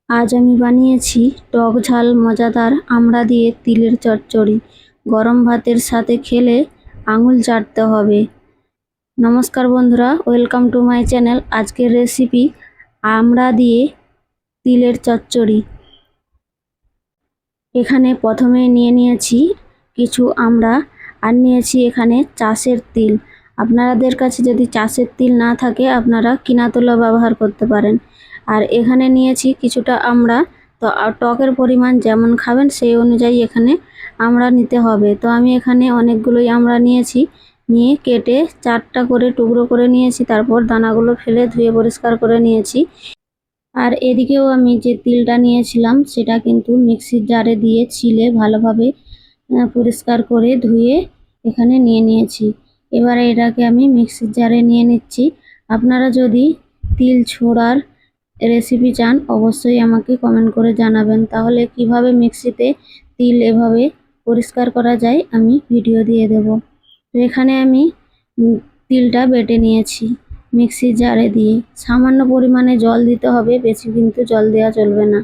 আজ আমি বানিয়েছি টক ঝাল মজাদার আমড়া দিয়ে তিলের চচ্চড়ি। গরম ভাতের সাথে খেলে আঙুল চাটতে হবে। নমস্কার বন্ধুরা, ওয়েলকাম টু মাই চ্যানেল। আজকের রেসিপি আমড়া দিয়ে তিলের চচ্চড়ি। এখানে প্রথমে নিয়ে নিয়েছি কিছু আমড়া আর নিয়েছি এখানে চাষের তিল। আপনাদের কাছে যদি চাষের তিল না থাকে আপনারা কিনা তুলা ব্যবহার করতে পারেন। আর এখানে নিয়েছি কিছুটা আমড়া। তো টকের পরিমাণ যেমন খাবেন সেই অনুযায়ী এখানে আমড়া নিতে হবে। তো আমি এখানে অনেকগুলোই আমড়া নিয়েছি, নিয়ে কেটে 4টা করে টুকরো করে নিয়েছি। তারপর দানাগুলো ফেলে ধুয়ে পরিষ্কার করে নিয়েছি। আর এদিকেও আমি যে তিলটা নিয়েছিলাম সেটা কিন্তু মিক্সির জারে দিয়ে ছিলে ভালোভাবে পরিষ্কার করে ধুয়ে এখানে নিয়ে নিয়েছি। এবারে এটাকে আমি মিক্সির জারে নিয়ে নিচ্ছি। আপনারা যদি তিল ছোড়ার রেসিপি চান অবশ্যই আমাকে কমেন্ট করে জানাবেন, তাহলে কিভাবে মিক্সিতে তিল এভাবে পরিষ্কার করা যায় আমি ভিডিও দিয়ে দেব। তো এখানে আমি তিলটা বেটে নিয়েছি মিক্সির জারে দিয়ে। সামান্য পরিমাণে জল দিতে হবে, বেশি কিন্তু জল দেওয়া চলবে না।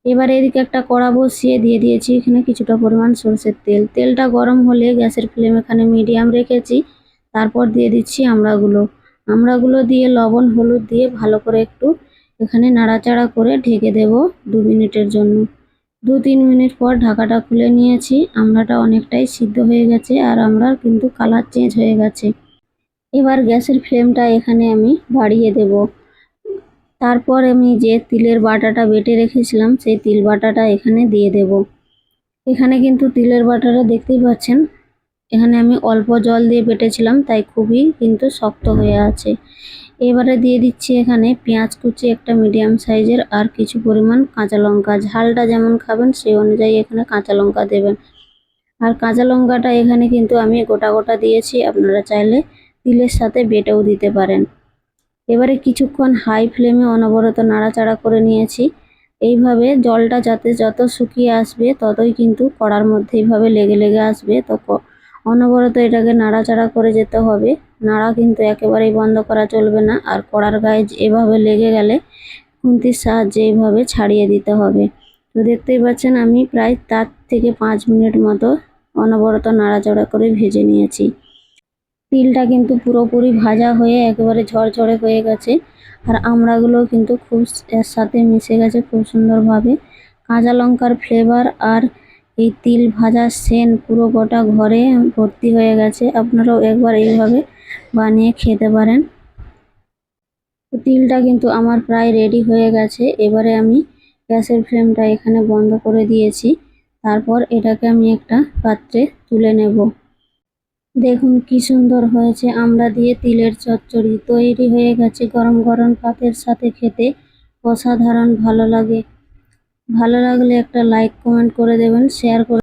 এবার এদিকে একটা কড়া বসিয়ে দিয়ে দিয়েছি এখানে কিছুটা পরিমাণ সরষের তেল। তেলটা গরম হলে গ্যাসের ফ্লেম এখানে মিডিয়াম রেখেছি। তারপর দিয়ে দিচ্ছি আমড়াগুলো দিয়ে লবণ হলুদ দিয়ে ভালো করে একটু এখানে নাড়াচাড়া করে ঢেকে দেব 2 মিনিটের জন্য। 2-3 মিনিট পর ঢাকাটা খুলে নিয়েছি। আমড়াটা অনেকটাই সিদ্ধ হয়ে গেছে আর আমড়ার কিন্তু কালার চেঞ্জ হয়ে গেছে। এবার গ্যাসের ফ্লেমটা এখানে আমি বাড়িয়ে দেব। তারপর আমি যে তিলের বাটাটা বেটে রেখেছিলাম সেই তিল বাটাটা এখানে দিয়ে দেব। এখানে কিন্তু তিলের বাটাটা দেখতেই পাচ্ছেন, এখানে আমি অল্প জল দিয়ে বেটেছিলাম, তাই খুবই কিন্তু শক্ত হয়ে আছে। এবারে দিয়ে দিচ্ছি এখানে পেঁয়াজ কুচি একটা মিডিয়াম সাইজের আর কিছু পরিমাণ কাঁচা লঙ্কা। ঝালটা যেমন খাবেন সেই অনুযায়ী এখানে কাঁচা লঙ্কা দেবেন। আর কাঁচা লঙ্কাটা এখানে কিন্তু আমি গোটা গোটা দিয়েছি, আপনারা চাইলে তিলের সাথে বেটেও দিতে পারেন। এবারে কিছুক্ষণ হাই ফ্লেমে অনবরত নাড়াচাড়া করে নিয়েছি। এইভাবে জলটা যত শুকিয়ে আসবে ততই কিন্তু কড়ার মধ্যে এইভাবে লেগে লেগে আসবে। তো অনবরত এটাকে নাড়াচাড়া করে যেতে হবে। নাড়া কিন্তু একেবারেই বন্ধ করা চলবে না। আর কড়ার গায়ে এভাবে লেগে গেলে খুন্তির সাহায্যে এইভাবে ছাড়িয়ে দিতে হবে। তো দেখতেই পাচ্ছেন আমি প্রায় 4 থেকে 5 মিনিট মতো অনবরত নাড়াচাড়া করে ভেজে নিয়েছি। তিলটা কিন্তু পুরোপুরি ভাজা হয়ে একেবারে ঝরঝরে হয়ে গেছে। আর আমড়াগুলো কিন্তু খুব এর সাথে মিশে গেছে খুব সুন্দরভাবে। কাঁচা লঙ্কার ফ্লেভার আর এই তিল ভাজার সেন্ট পুরো গোটা ঘরে ভর্তি হয়ে গেছে। আপনারাও একবার এইভাবে বানিয়ে খেতে পারেন। তো তিলটা কিন্তু আমার প্রায় রেডি হয়ে গেছে। এবারে আমি গ্যাসের ফ্লেমটা এখানে বন্ধ করে দিয়েছি। তারপর এটাকে আমি একটা পাত্রে তুলে নেব। দেখুন কি সুন্দর হয়েছে আমড়া দিয়ে তিলের চচ্চড়ি। তৈরি হয়ে গেছে। গরম গরম ভাতের সাথে খেতে অসাধারণ ভালো লাগে। ভালো লাগলে একটা লাইক কমেন্ট করে দেবেন, শেয়ার করে